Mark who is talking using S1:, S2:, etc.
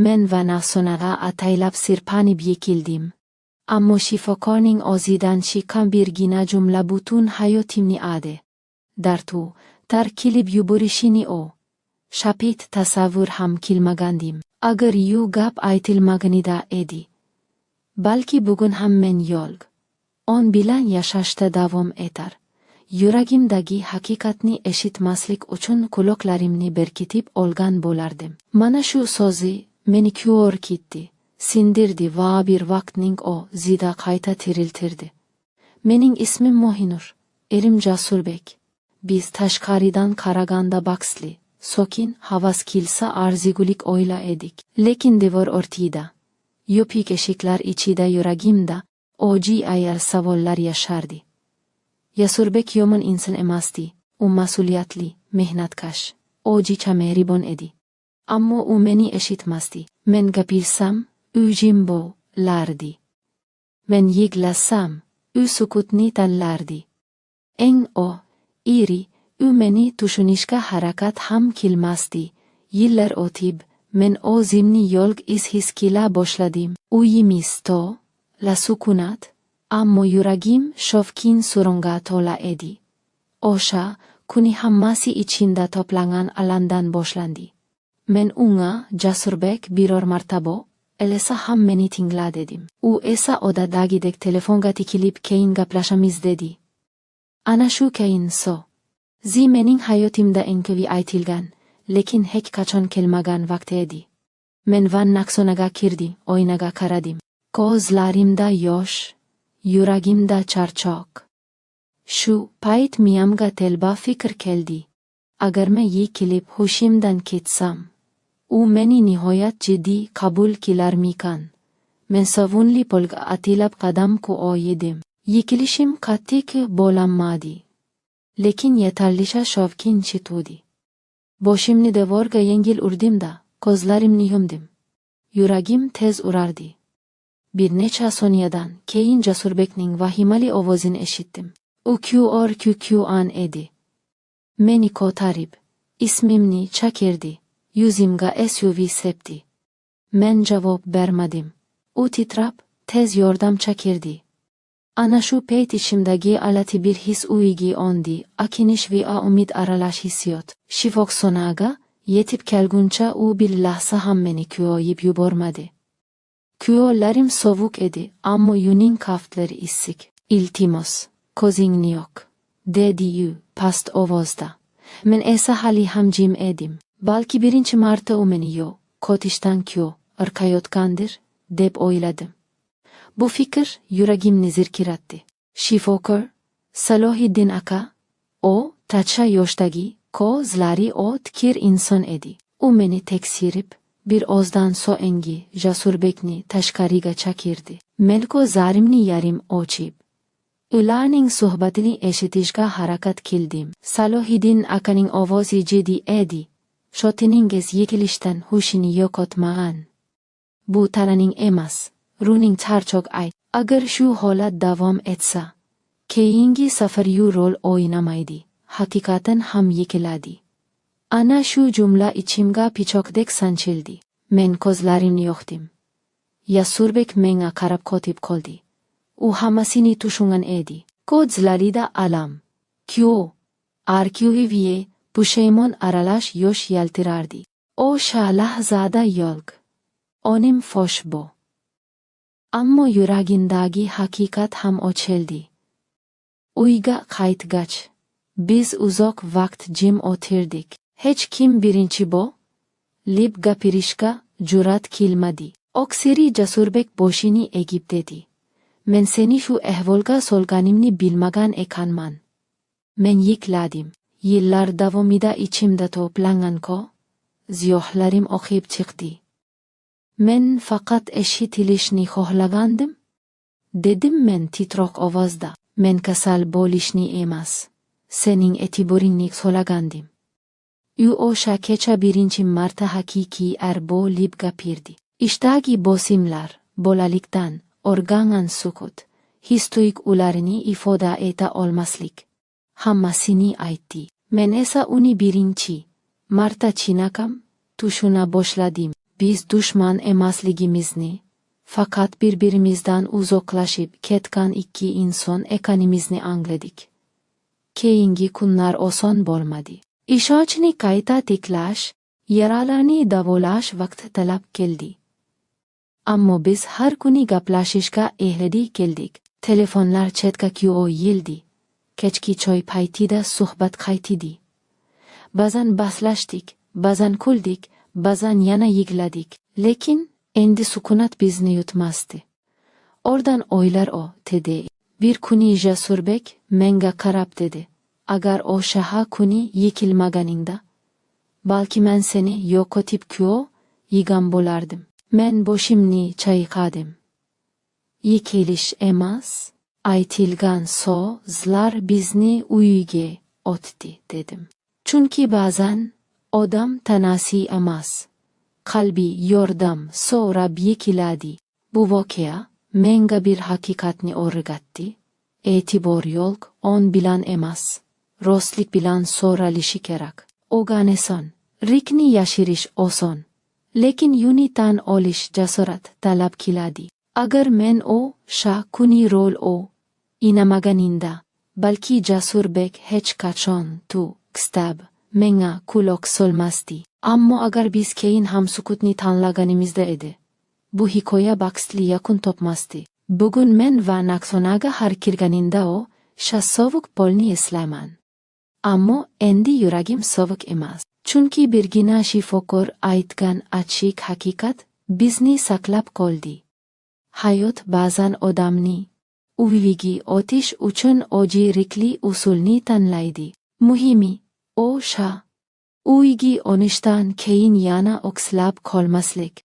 S1: Men va nafsonaga ataylab sirpanib yekildim. Ammo shifokorning o'zidan chiqqan birgina jumla butun hayotimni adi. Dartu, tarkilib yuborishini o. Shapit tasavvur ham qilmagandim. Agar yu gap aytilmaganida edi. Balki bugun ham men yo'l. On bilan yashashda davom etar. Yuragimdagi haqiqatni eshitmaslik uchun quloqlarimni berkitib olgan bo'lardim. Mana shu so'zi meni ko'r ketdi, sindirdi va bir vaqtning o zida qayta tiriltirdi. Mening ismim Mohinur, erim Jasurbek. Biz tashqaridan qaraganda baxtli, sokin, havas kelsa arzigulik oila edik. Lekin devor ortida, yopik eshiklar ichida yuragimda oji ayal savollar yashardi. Jasurbek yomon inson emasdi, u mas'uliyatli, mehnatkash, ojicha mehribon edi. Ammo u meni eshitmasdi. Men gapirsam, u jim bo'lardi. Men yig'lasam, u sukutni tanlardi. Eng iri, u meni tushunishga harakat ham qilmasdi. Yillar o'tib, men o'zimni yolg'iz his qila boshladim. Uyimiz la sukunat, ammo yuragim shovqin suronga to'la edi. O'sha kuni hammasi ichinda to'plangan alamdan boshlandi. Men unga Jasurbek biror martaba elesa ham meni tingla dedim. U esa odadagidek telefonga tikilib keyin gaplashamiz dedi. Ana shu keyin zi mening hayotimda eng ko'p aytilgan, lekin hech qachon kelmagan vaqt edi. Men vannaxonaga kirdim, oynaga qaradim. Ko'zlarimda yosh, yuragimda charchoq. Shu payt miyamga telba fikr keldi. Agar men yiqilib hushimdan ketsam, u meni nihoyat jiddiy qabul qilarmikan. Men savunli polga atilab qadam qo'ydim. Yiqilishim qattiq bo'lanmadi. Lekin yetarlicha shovqin chitudi. Boshimni devorga yengil urdim-da, ko'zlarimni yumdim. Yuragim tez urardi. Bir necha soniyadan keyin Jasurbekning vahimali ovozini eshitdim. U QRQQan edi. Meni ko'tarib, ismimni chaqirdi. Yuzimga SUV sepdi. Men javob bermadim. U titrab, tez yordam chaqirdi. Ana shu payt ichimdagi alati bir his uyga ondi, akinish va umid aralash hissiyot. Shifoxonaga yetib kelguncha u bir lahza ham meni ko'yib yubormadi. Qo'llarim sovuq edi, ammo uning kaftlari issiq. Iltimos, ko'zingni yo'q, dedi-yu past ovozda. Men esa hali ham jim edim. Balki birinchi marta u meni ko'tishdan irqayotgandir, deb o'yladim. Bu fikr yuragimni zirkiratdi. Shifokor Salohiddin aka, o tacha yoshdagi, ko'zlari o'tkir inson edi. U meni tekshirib, bir ozdan so'ngi Jasurbekni tashqariga chaqirdi. Men ko'zlarimni yarim ochib, ularning suhbatini eshitishga harakat qildim. Salohiddin akaning ovozi jiddiy edi. Shotiningiz yiqilishdan hushini yo'qotmagan. Bu tananing emas, runing charchoq ayt. Agar shu holat davom etsa, keyingi safar rol o'ynamaydi, haqiqatan ham yiqiladi. Ana shu jumla ichimga pichoqdek sanchildi. Men ko'zlarimni yo'qdim. Jasurbek menga qarab qotib qoldi. U hammasini tushungan edi. Ko'zlarida alam, arkiviye, pushaymon aralash yosh yaltirardi. O'sha lahzada onim fosh bo. Ammo yuragimdagi haqiqat ham ochildi. Uyga qaytgach, biz uzoq vaqt jim o'tirdik. Hech kim birinchi lib gapirishga jur'at qilmadi. Oksiri Jasurbek boshini egib dedi. Men seni shu ahvolga solganimni bilmagan ekanman. Men yiqladim. Yillar davomida ichimda to'plangan ziyohlarim oqib chiqdi. Men faqat eshitilishni xohlagandim, dedim men titroq ovozda. Men kasal bo'lishni emas, sening e'tiboringni so'ragandim. U o'sha kecha birinchi marta haqiqiy bo'lib gapirdi. Ishdagi bosimlar, bolalikdan o'rgangan sukut, histoik ularni ifoda eta olmaslik. Hammasini aytdi. Men esa uni birinchi marta chinakam tushuna boshladim. biz dushman emasligimizni, faqat bir-birimizdan uzoqlashib ketgan ikki inson ekanimizni angladik. Keyingi kunlar oson bo'lmadi. Ishonchni qayta tiklash, yaralarni davolash vaqti talab keldi. Ammo biz har kuni gaplashishga ehli keldik. Telefonlar chetga qo'yildi. Kechki choy paytida suhbat qaytidi. Ba'zan baslashdik, ba'zan kuldik, ba'zan yana yig'ladik. Lekin endi sukunat bizni yutmasdi. Oradan o'ylar dedi. Bir kuni Jasurbek menga qarab dedi. Agar o'sha kuni yekilmaganingda, balki men seni yo'qotib yegan bo'lardim. Men boshimni chayqadim. Yekilish emas, aytilgan so'zlar bizni uyiga o'tdi dedim. Chunki ba'zan odam tanasi emas, qalbi yordam so'rab yekiladi. Bu voqea menga bir haqiqatni o'rgatdi. E'tibor yo'q on bilan emas, rostlik bilan so'ralishi kerak. O'rganasan, rikni yashirish oson, lekin yuni tan olish jasorat talab qiladi. Agar men o'sha kuni rol o'ynamaganimda, balki Jasurbek hech qachon kitap menga quloq solmasdi. Ammo agar biz keyin ham sukutni tanlaganimizda edi, bu hikoya baxtli yakun topmasdi. Bugun men va Naksonaga har kirganimda o'sha sovuq polni eslayman. Ammo endi yuragim sovuq emas. Chunki birgina shifokor aytgan achchiq haqiqat bizni saqlab qoldi. Hayot ba'zan odamni uviga o'tish uchun o'jirikli usulni tanlaydi. Muhimi o'sha uyga o'nishdan keyin yana o'kslab qolmaslik.